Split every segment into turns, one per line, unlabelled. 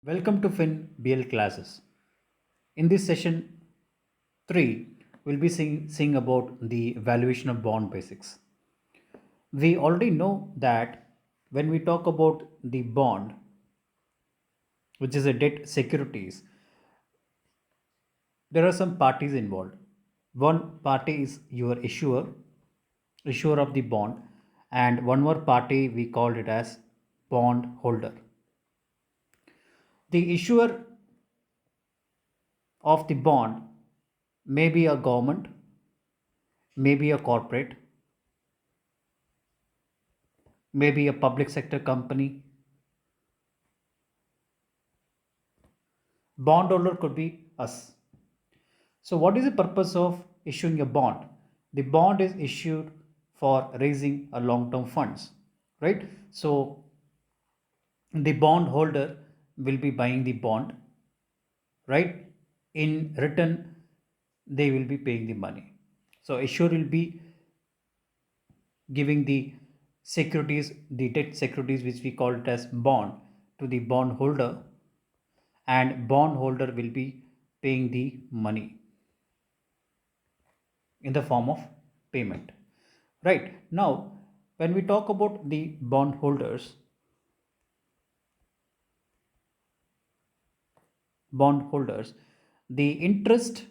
Welcome to Fin BL classes. In this session 3, we'll be seeing about the valuation of bond basics. We already know that when we talk about the bond, which is a debt securities, there are some parties involved. One party is your issuer of the bond, and one more party we called it as bond holder. The issuer of the bond may be a government, may be a corporate, maybe a public sector company. Bondholder could be us. So, what is the purpose of issuing a bond? The bond is issued for raising a long-term funds, right? So, the bond holder will be buying the bond, right? In return, they will be paying the money. So, issuer will be giving the securities, the debt securities, which we call it as bond, to the bond holder, and bond holder will be paying the money in the form of payment. Right now, when we talk about the bondholders, the interest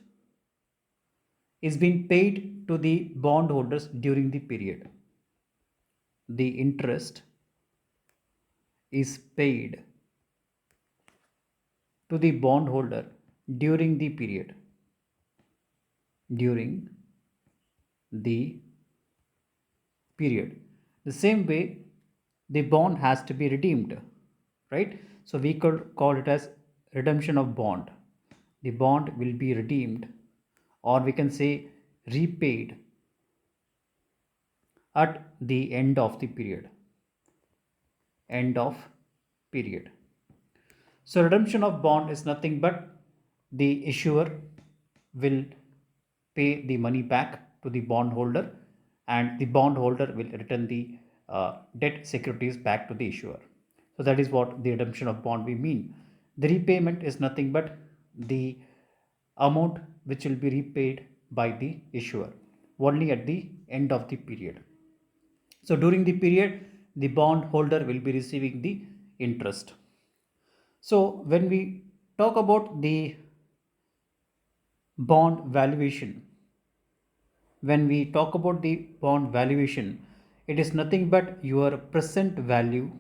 is being paid to the bondholders during the period. The interest is paid to the bondholder during the period. During the period. The same way, the bond has to be redeemed, right? So we could call it as redemption of bond. The bond will be redeemed, or we can say repaid at the end of the period. End of period. So redemption of bond is nothing but the issuer will pay the money back to the bondholder, and the bondholder will return the debt securities back to the issuer. So that is what the redemption of bond we mean. The repayment is nothing but the amount which will be repaid by the issuer only at the end of the period. So during the period, the bond holder will be receiving the interest. So when we talk about the bond valuation, when we talk about the bond valuation, it is nothing but your present value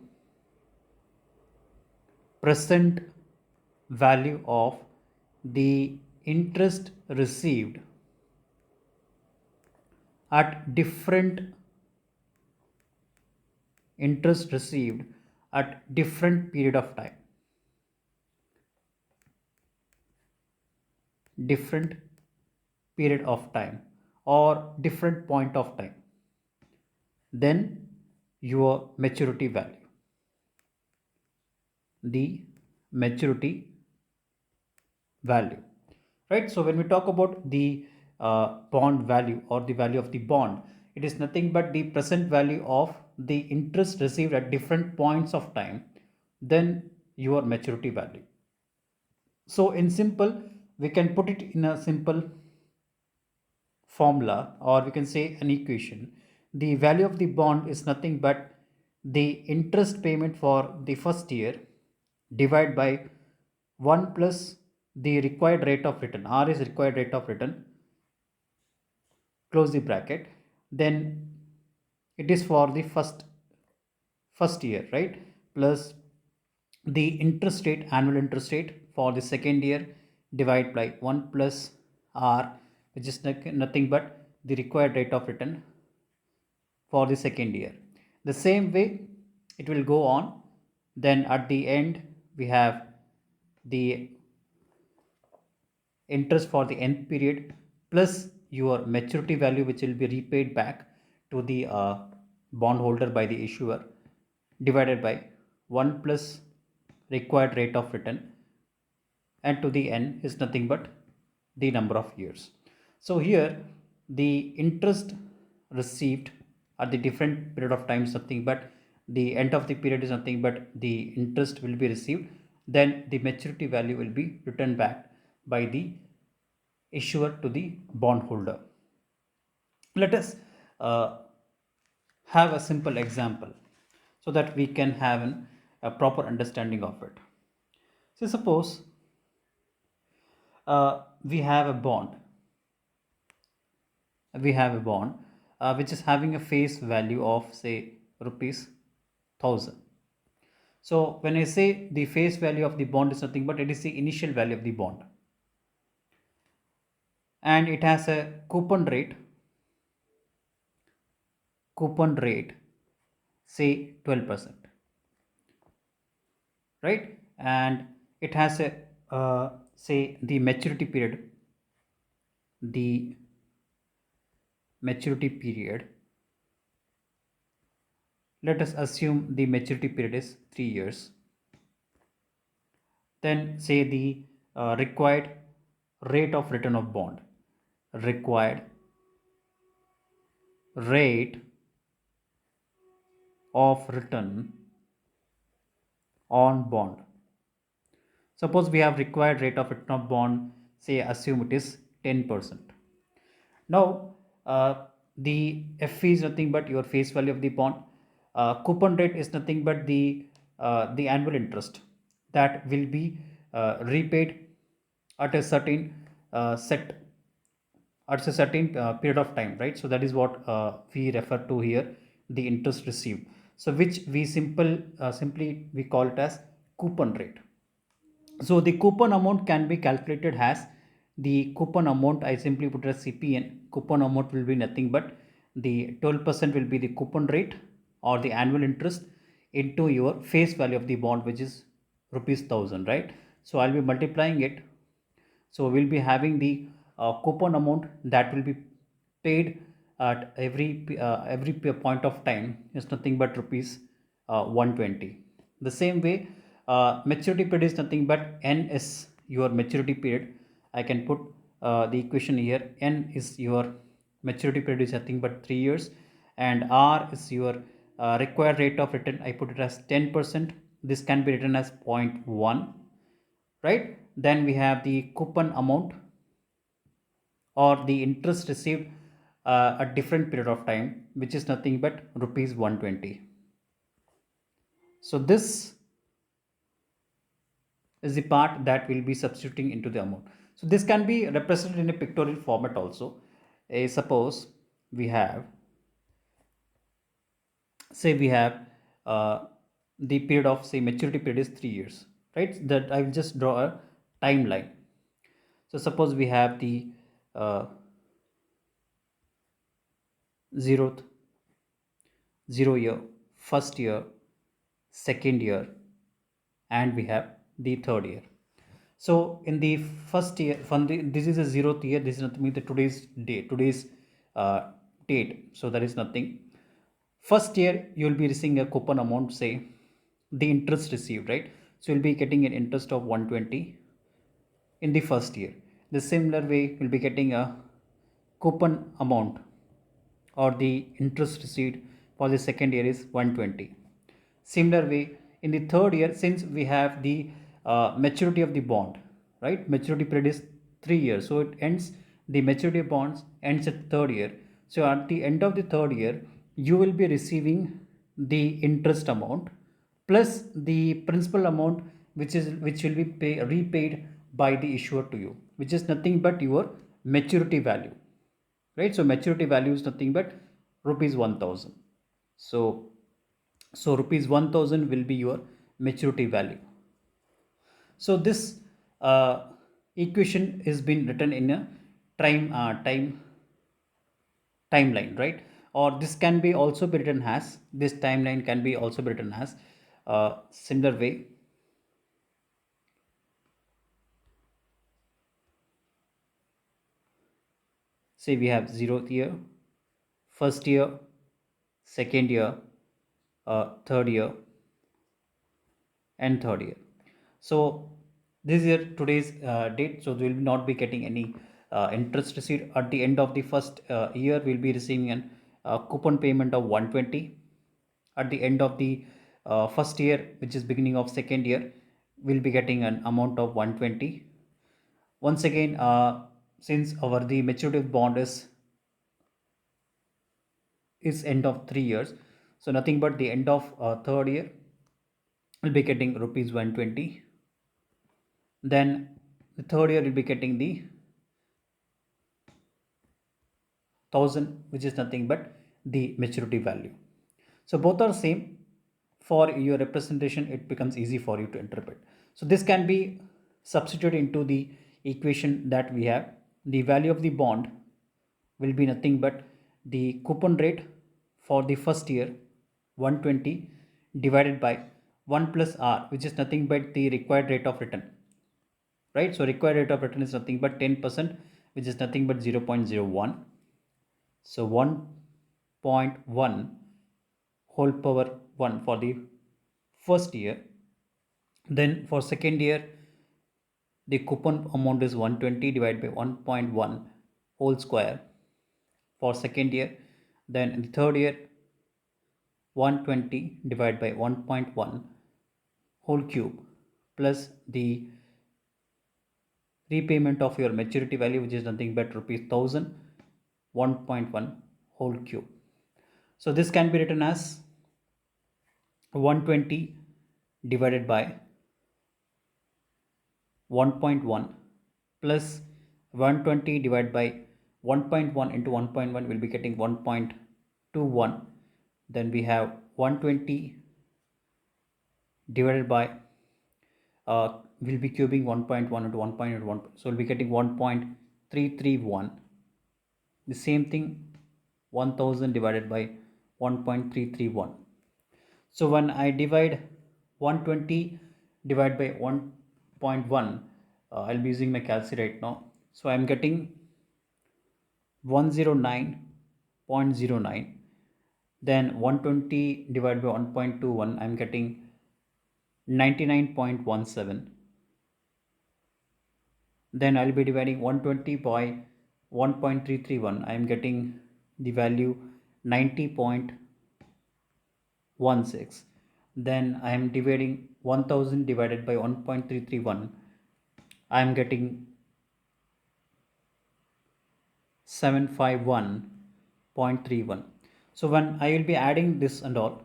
of the interest received at different interest received at different period of time, different period of time, or different point of time, then your maturity value, the maturity value, right? So when we talk about the bond value or the value of the bond, it is nothing but the present value of the interest received at different points of time, then your maturity value. So in simple, we can put it in a simple formula, or we can say an equation. The value of the bond is nothing but the interest payment for the first year divided by 1 plus the required rate of return. R is required rate of return, close the bracket. Then it is for the first year, right? Plus the interest rate, annual interest rate for the second year, divided by 1 plus R, which is nothing but the required rate of return for the second year. The same way it will go on. Then at the end we have the interest for the nth period plus your maturity value, which will be repaid back to the bondholder by the issuer, divided by 1 plus required rate of return, and to the n is nothing but the number of years. So here the interest received at the different period of time is nothing but the end of the period is nothing but the interest will be received. then the maturity value will be returned back by the issuer to the bondholder. Let us uh, have a simple example so that we can have a proper understanding of it. So suppose we have a bond, which is having a face value of say rupees 1000. So when I say the face value of the bond is nothing but it is the initial value of the bond, and it has a coupon rate say 12%, right? And it has a say the the maturity period, let us assume the maturity period is 3 years. Then say the required rate of return of bond, required rate of return on bond. Suppose we have required rate of return of bond, say assume it is 10%. Now the FE is nothing but your face value of the bond. Coupon rate is nothing but the annual interest that will be repaid at a certain set at a certain period of time, right? So that is what we refer to here, the interest received. So which we simply we call it as coupon rate. So the coupon amount can be calculated as the coupon amount, I simply put it as CPN. Coupon amount will be nothing but the 12% will be the coupon rate or the annual interest into your face value of the bond, which is rupees 1000, right? So I'll be multiplying it. So we'll be having the coupon amount that will be paid at every point of time is nothing but rupees 120. The same way, maturity period is nothing but n is your maturity period. I can put the equation here. N is your maturity period is nothing but 3 years, and R is your required rate of return. I put it as 10%. This can be written as zero point 0.1, right? Then we have the coupon amount or the interest received a different period of time, which is nothing but rupees 120. So this is the part that will be substituting into the amount. So this can be represented in a pictorial format also. Suppose we have, say we have the period of say maturity period is 3 years, right? That I will just draw a timeline. So suppose we have the uh, zeroth 0 year, first year, second year, and we have the third year. So in the first year, this is a 0th year. This is nothing the today's uh, date. So that is nothing. First year you will be receiving a coupon amount, say the interest received, right? So you'll be getting an interest of 120 in the first year. The similar way you'll be getting a coupon amount or the interest received for the second year is 120. Similar way, in the third year, since we have the maturity of the bond, right? Maturity period is 3 years, so it ends, the maturity of bonds ends at third year. So at the end of the third year, you will be receiving the interest amount plus the principal amount, which will be repaid by the issuer to you, which is nothing but your maturity value, right? So maturity value is nothing but rupees 1000. So rupees 1000 will be your maturity value. So this equation is been written in a timeline, right? Or this can be also be written as, this timeline can be also be written as similar way. Say we have 0th year, first year, second year, third year, and third year. So this is today's date. So we will not be getting any interest received at the end of the first year. We'll be receiving an coupon payment of 120. At the end of the first year, which is beginning of second year, will be getting an amount of 120. Once again, since our the maturity of bond is end of 3 years, so nothing but the end of third year will be getting rupees 120. Then the third year will be getting the 1000, which is nothing but the maturity value. So both are same. For your representation, it becomes easy for you to interpret. So this can be substituted into the equation that we have. The value of the bond will be nothing but the coupon rate for the first year 120 divided by 1 plus r, which is nothing but the required rate of return, right? So required rate of return is nothing but 10%, which is nothing but 0.01. So 1.1 whole power 1 for the first year. Then for second year, the coupon amount is 120 divided by 1.1 whole square for second year. Then in the third year, 120 divided by 1.1 whole cube plus the repayment of your maturity value, which is nothing but rupees 1000, 1.1 whole cube. So this can be written as 120 divided by 1.1 plus 120 divided by 1.1 into 1.1 will be getting 1.21. Then we have 120 divided by we'll be cubing 1.1 into 1.1, so we'll be getting 1.331. The same thing, 1000 divided by 1.331. So when I divide 120 divided by 1.1, I'll be using my calculator right now. So I'm getting 109.09. Then 120 divided by 1.21, I'm getting 99.17. Then I'll be dividing 120 by 1.331, I'm getting the value 90.16. Then I am dividing 1000 divided by 1.331, I am getting 751.31. So when I will be adding this and all,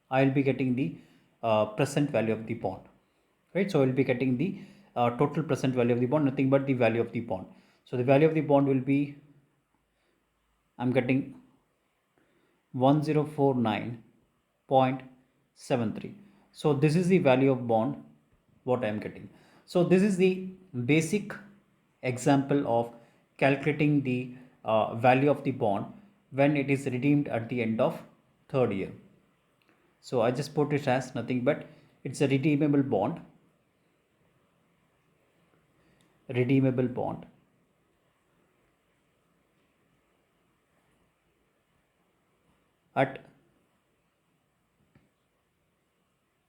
I will be getting the present value of the bond, right? So I will be getting the total present value of the bond, nothing but the value of the bond. So the value of the bond will be, I'm getting 1049.73. So this is the value of bond what I am getting. So this is the basic example of calculating the value of the bond when it is redeemed at the end of third year. So I just put it as nothing but it's a redeemable bond, redeemable bond at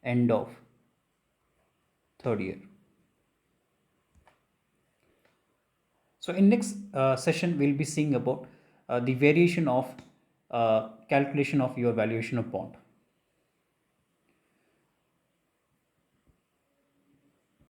end of third year. So in next session, we'll be seeing about the variation of calculation of your valuation of bond.